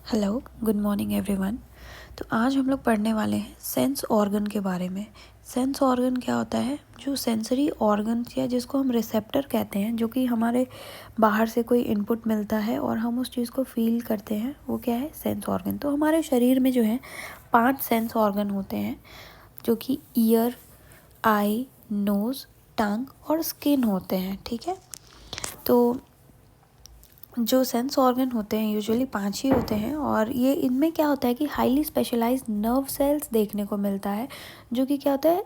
Hello, good morning everyone. तो आज हम लोग पढ़ने वाले हैं सेंस ऑर्गन के बारे में। सेंस ऑर्गन क्या होता है? जो सेंसरी ऑर्गन्स या जिसको हम रिसेप्टर कहते हैं, जो कि हमारे बाहर से कोई इनपुट मिलता है और हम उस चीज़ को फील करते हैं, वो क्या है? Sense organ. तो हमारे शरीर में जो है 5 सेंस ऑर्गन होते हैं, जो कि ईयर, आई, नोज़, टंग और स्किन होते हैं। ठीक है। तो जो सेंस ऑर्गन होते हैं यूजुअली 5 ही होते हैं, और ये इनमें क्या होता है कि हाईली स्पेशलाइज्ड नर्व सेल्स देखने को मिलता है, जो कि क्या होता है,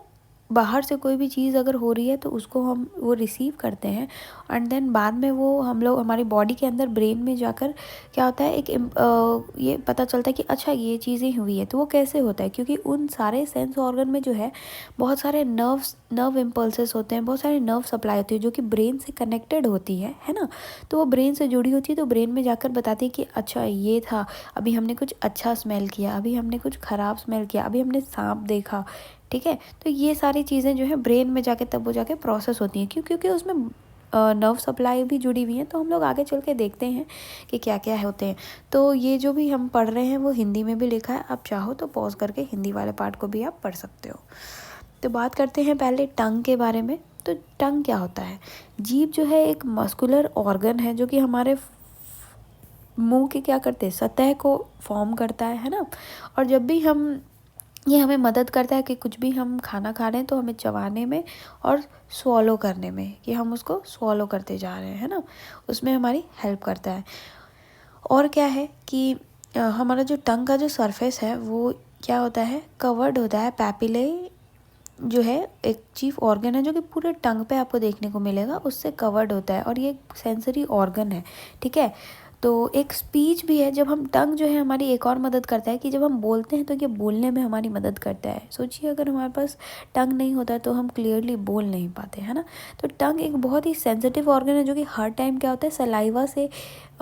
बाहर से कोई भी चीज़ अगर हो रही है तो उसको हम वो रिसीव करते हैं, एंड देन बाद में वो हम लोग हमारी बॉडी के अंदर ब्रेन में जाकर क्या होता है, ये पता चलता है कि अच्छा ये चीज़ें हुई है। तो वो कैसे होता है? क्योंकि उन सारे सेंस ऑर्गन में जो है बहुत सारे नर्व इम्पल्सेस होते हैं, बहुत सारे नर्व सप्लाई होती है जो कि ब्रेन से कनेक्टेड होती है ना। तो वो ब्रेन से जुड़ी होती है, तो ब्रेन में जाकर बताती है कि अच्छा ये था, अभी हमने कुछ अच्छा स्मेल किया, अभी हमने कुछ ख़राब स्मेल किया, अभी हमने सांप देखा। ठीक है। तो ये सारी चीज़ें जो है ब्रेन में जाके तब वो जाके प्रोसेस होती हैं, क्योंकि उसमें नर्व सप्लाई भी जुड़ी हुई है। तो हम लोग आगे चल के देखते हैं कि क्या क्या होते हैं। तो ये जो भी हम पढ़ रहे हैं वो हिंदी में भी लिखा है, आप चाहो तो पॉज करके हिंदी वाले पार्ट को भी आप पढ़ सकते हो। तो बात करते हैं पहले टंग के बारे में। तो टंग क्या होता है? जीभ जो है एक मस्कुलर ऑर्गन है, जो कि हमारे मुंह के क्या करते हैं, सतह को फॉर्म करता है ना। और जब भी ये हमें मदद करता है कि कुछ भी हम खाना खा रहे हैं तो हमें चबाने में और स्वॉलो करने में, कि हम उसको स्वॉलो करते जा रहे हैं ना, उसमें हमारी हेल्प करता है। और क्या है कि हमारा जो टंग का जो सरफेस है वो क्या होता है, कवर्ड होता है पैपिले, जो है एक चीफ ऑर्गन है जो कि पूरे टंग पे आपको देखने को मिलेगा, उससे कवर्ड होता है, और ये एक सेंसरी ऑर्गन है। ठीक है। तो एक स्पीच भी है, जब हम टंग जो है हमारी एक और मदद करता है कि जब हम बोलते हैं तो ये बोलने में हमारी मदद करता है। सोचिए अगर हमारे पास टंग नहीं होता तो हम क्लियरली बोल नहीं पाते, है ना। तो टंग एक बहुत ही सेंसिटिव ऑर्गन है, जो कि हर टाइम क्या होता है, सलाइवा से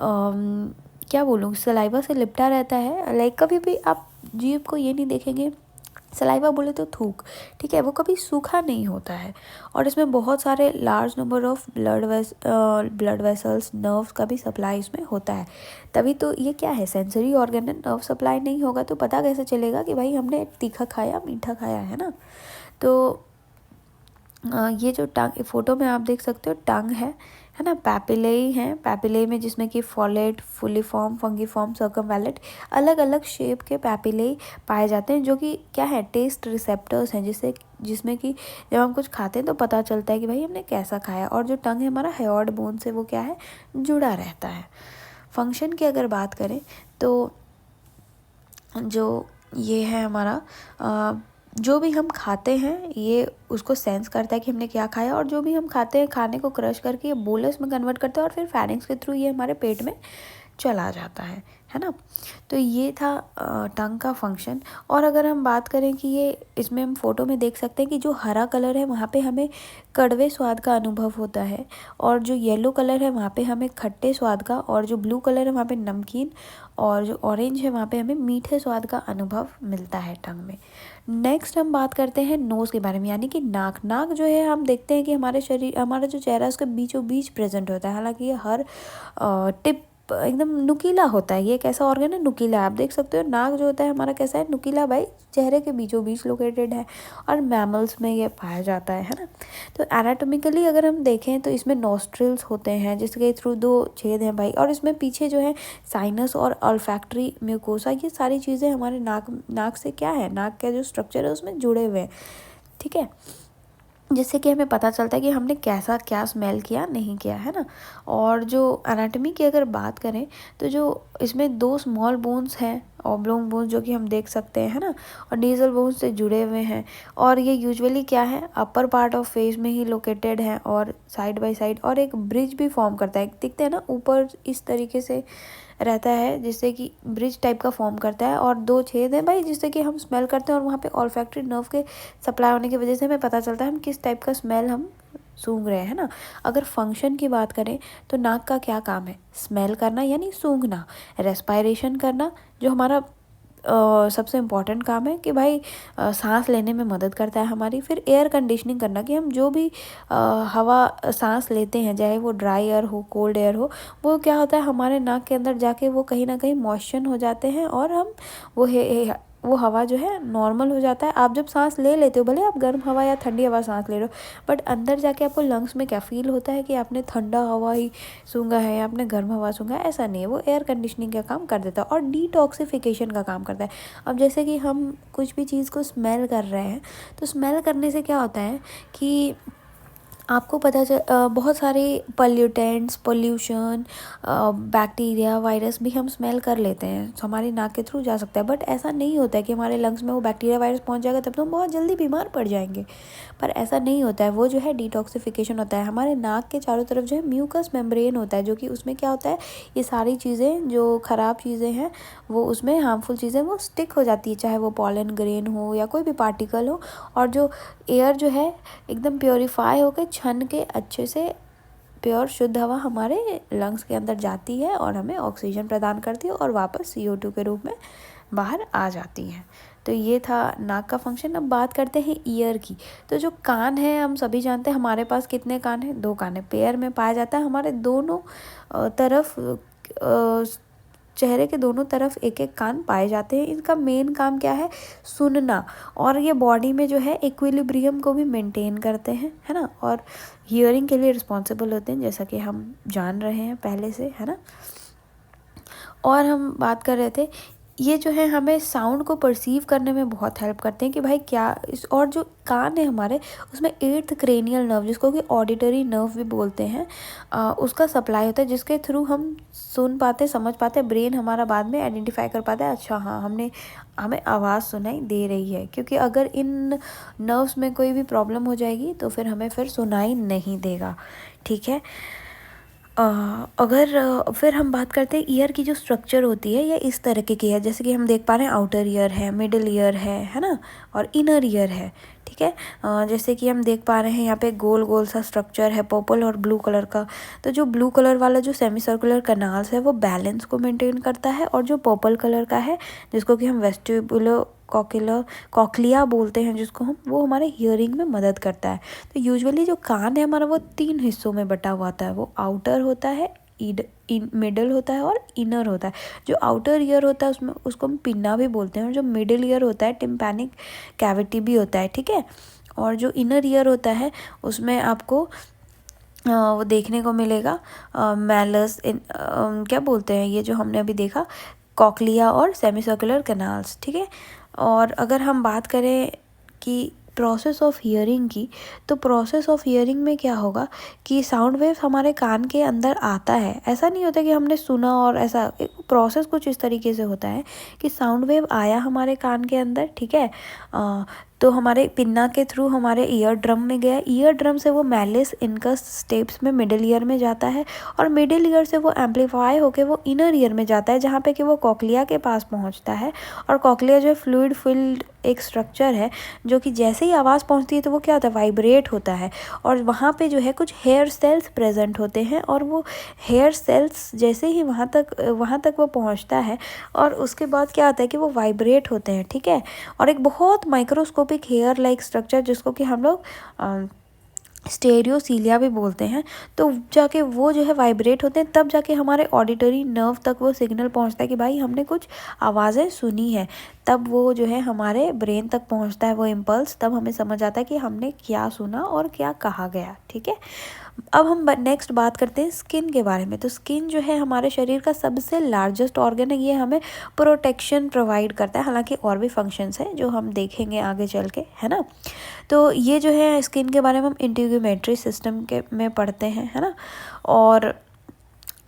क्या बोलूँ, सलाइवा से लिपटा रहता है। लाइक कभी भी आप जीभ को ये नहीं देखेंगे, सलाइवा बोले तो थूक, ठीक है, वो कभी सूखा नहीं होता है। और इसमें बहुत सारे large number of blood vessels, nerves का भी सप्लाई इसमें होता है। तभी तो ये क्या है, सेंसरी ऑर्गन है। नर्व सप्लाई नहीं होगा तो पता कैसे चलेगा कि भाई हमने तीखा खाया, मीठा खाया, है ना। तो ये जो टंग फोटो में आप देख सकते हो, टंग है ना, पैपिलेई हैं, पैपिलेई में जिसमें कि फॉलेट, फुलीफॉर्म, फंगीफॉर्म, सर्कमवैलेट, अलग अलग शेप के पैपिलेई पाए जाते हैं, जो कि क्या है, टेस्ट रिसेप्टर्स हैं, जिसमें कि जब हम कुछ खाते हैं तो पता चलता है कि भाई हमने कैसा खाया। और जो टंग है हमारा हायोइड बोन से वो क्या है, जुड़ा रहता है। फंक्शन की अगर बात करें तो जो ये है हमारा जो भी हम खाते हैं ये उसको सेंस करता है कि हमने क्या खाया, और जो भी हम खाते हैं खाने को क्रश करके ये बोलस में कन्वर्ट करता है, और फिर फैरिंग्स के थ्रू ये हमारे पेट में चला जाता है ना। तो ये था टंग का फंक्शन। और अगर हम बात करें कि ये इसमें हम फोटो में देख सकते हैं कि जो हरा कलर है वहाँ पे हमें कड़वे स्वाद का अनुभव होता है, और जो येलो कलर है वहाँ पे हमें खट्टे स्वाद का, और जो ब्लू कलर है वहाँ पे नमकीन, और जो ऑरेंज है वहाँ पे हमें मीठे स्वाद का अनुभव मिलता है टंग में। नेक्स्ट हम बात करते हैं नोज़ के बारे में, यानी कि नाक। नाक जो है हम देखते हैं कि हमारे शरीर, हमारा जो चेहरा है उसके बीचों बीच प्रेजेंट होता है। हालांकि ये हर टिप एकदम नुकीला होता है। ये एक ऐसा ऑर्गन है नुकीला, आप देख सकते हो। नाक जो होता है हमारा कैसा है, नुकीला, भाई चेहरे के बीचों बीच लोकेटेड है, और मैमल्स में ये पाया जाता है ना। तो एनाटॉमिकली अगर हम देखें तो इसमें नॉस्ट्रिल्स होते हैं जिसके थ्रू 2 छेद हैं भाई, और इसमें पीछे जो है साइनस और अल्फैक्टरी म्यूकोसा, ये सारी चीज़ें हमारे नाक से क्या है, नाक का जो स्ट्रक्चर है उसमें जुड़े हुए हैं। ठीक है। जिससे कि हमें पता चलता है कि हमने कैसा क्या स्मेल किया, नहीं किया, है ना। और जो एनाटॉमी की अगर बात करें तो जो इसमें 2 स्मॉल बोन्स हैं, ऑब्लोंग बोन्स, जो कि हम देख सकते हैं, है ना, और नेजल बोन्स से जुड़े हुए हैं। और ये यूजुअली क्या है, अपर पार्ट ऑफ फेस में ही लोकेटेड है, और साइड बाय साइड, और एक ब्रिज भी फॉर्म करता है, दिखते हैं ना, ऊपर इस तरीके से रहता है जिससे कि ब्रिज टाइप का फॉर्म करता है, और 2 छेद हैं भाई जिससे कि हम स्मेल करते हैं, और वहाँ पे ऑल्फैक्टरी नर्व के सप्लाई होने की वजह से हमें पता चलता है हम किस टाइप का स्मेल हम सूंघ रहे हैं ना। अगर फंक्शन की बात करें तो नाक का क्या काम है, स्मेल करना यानी सूंघना, रेस्पायरेशन करना, जो हमारा सबसे इम्पॉर्टेंट काम है कि भाई सांस लेने में मदद करता है हमारी। फिर एयर कंडीशनिंग करना, कि हम जो भी हवा सांस लेते हैं, चाहे वो ड्राई एयर हो, कोल्ड एयर हो, वो क्या होता है हमारे नाक के अंदर जाके वो कहीं ना कहीं मॉइस्चर हो जाते हैं और हम वो हवा जो है नॉर्मल हो जाता है। आप जब सांस ले लेते हो, भले आप गर्म हवा या ठंडी हवा सांस ले रहे हो, बट अंदर जाके आपको लंग्स में क्या फील होता है कि आपने ठंडा हवा ही सूंघा है या आपने गर्म हवा सूंघा है, ऐसा नहीं है। वो एयर कंडीशनिंग का काम कर देता है और डिटॉक्सिफिकेशन का काम करता है। अब जैसे कि हम कुछ भी चीज़ को स्मेल कर रहे हैं, तो स्मेल करने से क्या होता है कि आपको पता बहुत सारे पॉल्यूटेंट्स, पोल्यूशन, बैक्टीरिया, वायरस भी हम स्मेल कर लेते हैं, तो हमारी नाक के थ्रू जा सकता है। बट ऐसा नहीं होता है कि हमारे लंग्स में वो बैक्टीरिया, वायरस पहुंच जाएगा तब तो हम बहुत जल्दी बीमार पड़ जाएंगे, पर ऐसा नहीं होता है। वो जो है डिटॉक्सिफिकेशन होता है। हमारे नाक के चारों तरफ जो है म्यूकस मेम्ब्रेन होता है, जो कि उसमें क्या होता है, ये सारी चीज़ें जो ख़राब चीज़ें हैं, वो उसमें हार्मफुल चीज़ें वो स्टिक हो जाती है, चाहे वो पॉलन ग्रेन हो या कोई भी पार्टिकल हो। और जो एयर जो है एकदम प्योरीफाई होकर छन के अच्छे से प्योर शुद्ध हवा हमारे लंग्स के अंदर जाती है और हमें ऑक्सीजन प्रदान करती है और वापस CO2 के रूप में बाहर आ जाती है। तो ये था नाक का फंक्शन। अब बात करते हैं ईयर की। तो जो कान है, हम सभी जानते हैं हमारे पास कितने कान हैं, 2 कान है। पेयर में पाया जाता है, हमारे दोनों तरफ चेहरे के दोनों तरफ एक एक कान पाए जाते हैं। इनका मेन काम क्या है, सुनना, और ये बॉडी में जो है इक्विलिब्रियम को भी मेंटेन करते हैं, है ना, और हियरिंग के लिए रिस्पॉन्सिबल होते हैं, जैसा कि हम जान रहे हैं पहले से, है ना। और हम बात कर रहे थे, ये जो है हमें साउंड को परसीव करने में बहुत हेल्प करते हैं कि भाई क्या और जो कान है हमारे, उसमें 8th क्रेनियल नर्व, जिसको कि ऑडिटरी नर्व भी बोलते हैं, उसका सप्लाई होता है, जिसके थ्रू हम सुन पाते, समझ पाते। ब्रेन हमारा बाद में आइडेंटिफाई कर पाता है, अच्छा हाँ हमें आवाज़ सुनाई दे रही है, क्योंकि अगर इन नर्व्स में कोई भी प्रॉब्लम हो जाएगी तो फिर हमें फिर सुनाई नहीं देगा, ठीक है। फिर हम बात करते हैं ईयर की जो स्ट्रक्चर होती है, ये इस तरीके की है, जैसे कि हम देख पा रहे हैं आउटर ईयर है, मिडिल ईयर है ना, और इनर ईयर है, ठीक है। जैसे कि हम देख पा रहे हैं यहाँ पे गोल गोल सा स्ट्रक्चर है, पर्पल और ब्लू कलर का। तो जो ब्लू कलर वाला जो सेमी सर्कुलर कनाल्स है, वो बैलेंस को मेंटेन करता है, और जो पर्पल कलर का है, जिसको कि हम वेस्टिबुलो कॉक्लिया बोलते हैं, जिसको हम, वो हमारे हियरिंग में मदद करता है। तो यूजुअली जो कान है हमारा, वो 3 हिस्सों में बटा हुआ होता है। वो आउटर होता है, मिडल होता है और इनर होता है। जो आउटर ईयर होता है उसमें, उसको हम पिन्ना भी बोलते हैं, और जो मिडिल ईयर होता है टिम्पैनिक कैविटी भी होता है, ठीक है। और जो इनर ईयर होता है उसमें आपको वो देखने को मिलेगा मैलस, क्या बोलते हैं, ये जो हमने अभी देखा, कॉक्लिया और सेमी सर्कुलर कैनाल्स, ठीक है। और अगर हम बात करें कि प्रोसेस ऑफ हियरिंग की, तो प्रोसेस ऑफ हियरिंग में क्या होगा कि साउंड वेव हमारे कान के अंदर आता है। ऐसा नहीं होता कि हमने सुना और ऐसा, प्रोसेस कुछ इस तरीके से होता है कि साउंड वेव आया हमारे कान के अंदर, ठीक है, तो हमारे पिन्ना के थ्रू हमारे ईयर ड्रम में गया, ईयर ड्रम से वो मैलिस इनकस स्टेप्स में मिडिल ईयर में जाता है, और मिडिल ईयर से वो एम्पलीफाई होकर वो इनर ईयर में जाता है, जहाँ पे कि वो कॉक्लिया के पास पहुँचता है। और कॉक्लिया जो है फ्लूइड फिल्ड एक स्ट्रक्चर है, जो कि जैसे ही आवाज़ पहुँचती है तो वो क्या होता है, वाइब्रेट होता है, और वहाँ पे जो है कुछ हेयर सेल्स प्रेजेंट होते हैं, और वो हेयर सेल्स जैसे ही वहाँ तक वो पहुँचता है, और उसके बाद क्या होता है कि वो वाइब्रेट होते हैं, ठीक है। और एक बहुत माइक्रोस्कोपिक हेयर लाइक स्ट्रक्चर, जिसको कि हम लोग स्टेरियोसीलिया भी बोलते हैं, तो जाके वो जो है वाइब्रेट होते हैं, तब जाके हमारे ऑडिटरी नर्व तक वो सिग्नल पहुंचता है कि भाई हमने कुछ आवाज़ें सुनी है, तब वो जो है हमारे ब्रेन तक पहुंचता है वो इम्पल्स, तब हमें समझ आता है कि हमने क्या सुना और क्या कहा गया, ठीक है। अब हम नेक्स्ट बात करते हैं स्किन के बारे में। तो स्किन जो है हमारे शरीर का सबसे लार्जेस्ट ऑर्गन है, ये हमें प्रोटेक्शन प्रोवाइड करता है, हालांकि और भी फंक्शंस हैं जो हम देखेंगे आगे चल के, है ना। तो ये जो है स्किन के बारे में हम इंटीग्यूमेट्री सिस्टम के में पढ़ते हैं, है ना। और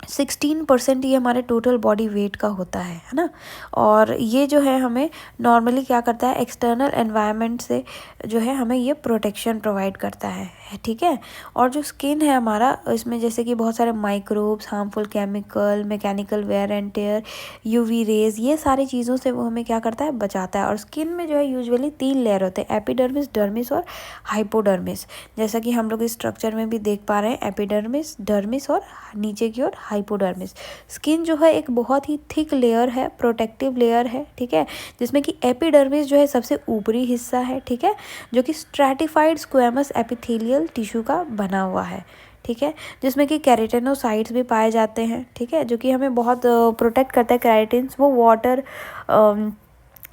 16% ये हमारे टोटल बॉडी वेट का होता है ना। और ये जो है हमें नॉर्मली क्या करता है, एक्सटर्नल एनवायरनमेंट से जो है हमें ये प्रोटेक्शन प्रोवाइड करता है, ठीक है। और जो स्किन है हमारा, इसमें जैसे कि बहुत सारे microbes, harmful chemical, mechanical wear and tear, UV rays, ये सारी चीज़ों से वो हमें क्या करता है, बचाता है। और स्किन में जो है यूजुअली 3 लेयर होते हैं, एपिडर्मिस, डर्मिस और हाइपोडर्मिस, जैसा कि हम लोग इस स्ट्रक्चर में भी देख पा रहे हैं, एपिडर्मिस, डर्मिस और नीचे की ओर हाइपोडर्मिस। स्किन जो है एक बहुत ही थिक लेयर है, प्रोटेक्टिव लेयर है, ठीक है, जिसमें कि एपिडर्मिस जो है सबसे ऊपरी हिस्सा है, ठीक है, जो कि स्ट्रैटिफाइड स्क्वेमस एपिथेलियल टिश्यू का बना हुआ है, ठीक है, जिसमें कि केराटिनोसाइट्स भी पाए जाते हैं, ठीक है, जो कि हमें बहुत प्रोटेक्ट करता है। केराटिन्स वो वाटर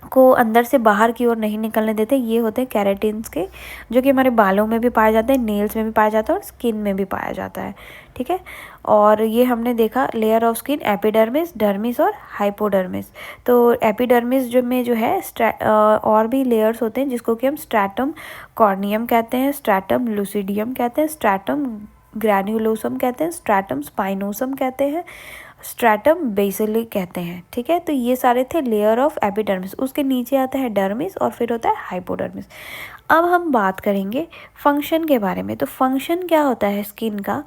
को अंदर से बाहर की ओर नहीं निकलने देते। ये होते हैं केराटिन्स के, जो कि हमारे बालों में भी पाए जाते हैं, नेल्स में भी पाया जाता है और स्किन में भी पाया जाता है, ठीक है। और ये हमने देखा layer of skin epidermis, dermis और हाइपोडर्मिस। तो एपिडर्मिस जो है और भी लेयर्स होते हैं जिसको कि हम स्ट्रैटम कॉर्नियम कहते हैं, स्ट्रैटम लूसिडियम कहते हैं, स्ट्रैटम ग्रैन्युलोसम कहते हैं, स्ट्रैटम स्पाइनोसम कहते हैं, स्ट्रैटम बेसिली कहते हैं, ठीक है। तो ये सारे थे लेयर ऑफ एपिडर्मिस। उसके नीचे आता है डर्मिस और फिर होता है हाइपोडर्मिस। अब हम बात करेंगे फंक्शन के बारे में। तो फंक्शन क्या होता है स्किन का?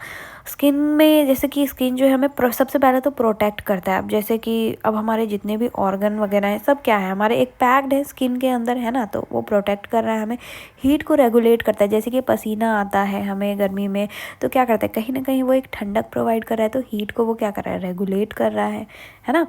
स्किन में जैसे कि स्किन जो है हमें सबसे पहले तो प्रोटेक्ट करता है। अब जैसे कि अब हमारे जितने भी ऑर्गन वगैरह हैं सब क्या है, हमारे एक पैक्ड है स्किन के अंदर, है ना, तो वो प्रोटेक्ट कर रहा है हमें। हीट को रेगुलेट करता है, जैसे कि पसीना आता है हमें गर्मी में तो क्या करता है, कहीं ना कहीं वो एक ठंडक प्रोवाइड कर रहा है, तो हीट को वो क्या कर रहा है, रेगुलेट कर रहा है ना।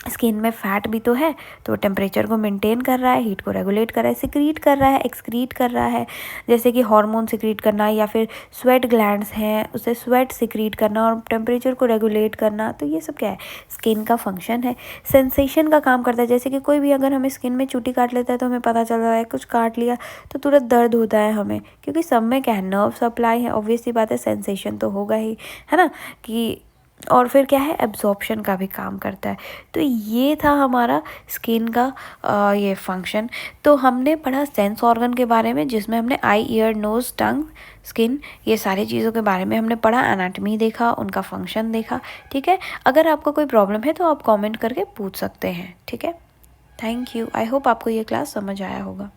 स्किन में फैट भी तो है, तो टेम्परेचर को मेंटेन कर रहा है, हीट को रेगुलेट कर रहा है, सिक्रीट कर रहा है, एक्सक्रीट कर रहा है, जैसे कि हार्मोन सिक्रीट करना या फिर स्वेट ग्लैंड्स हैं उसे स्वेट सिक्रीट करना और टेम्परेचर को रेगुलेट करना। तो ये सब क्या है, स्किन का फंक्शन है। सेंसेशन का काम करता है, जैसे कि कोई भी अगर हमें स्किन में चूटी काट लेता है तो हमें पता चल रहा है कुछ काट लिया तो तुरंत दर्द होता है हमें, क्योंकि सब में क्या है, नर्व सप्लाई है, ऑब्वियस सी बात है, सेंसेशन तो होगा ही, है ना। कि और फिर क्या है, एब्जॉर्प्शन का भी काम करता है। तो ये था हमारा स्किन का ये फंक्शन। तो हमने पढ़ा सेंस ऑर्गन के बारे में, जिसमें हमने आई, ईयर, नोज, टंग, स्किन, ये सारी चीज़ों के बारे में हमने पढ़ा, एनाटॉमी देखा, उनका फंक्शन देखा, ठीक है। अगर आपको कोई प्रॉब्लम है तो आप कमेंट करके पूछ सकते हैं, ठीक है। Thank you. आई होप आपको ये क्लास समझ आया होगा।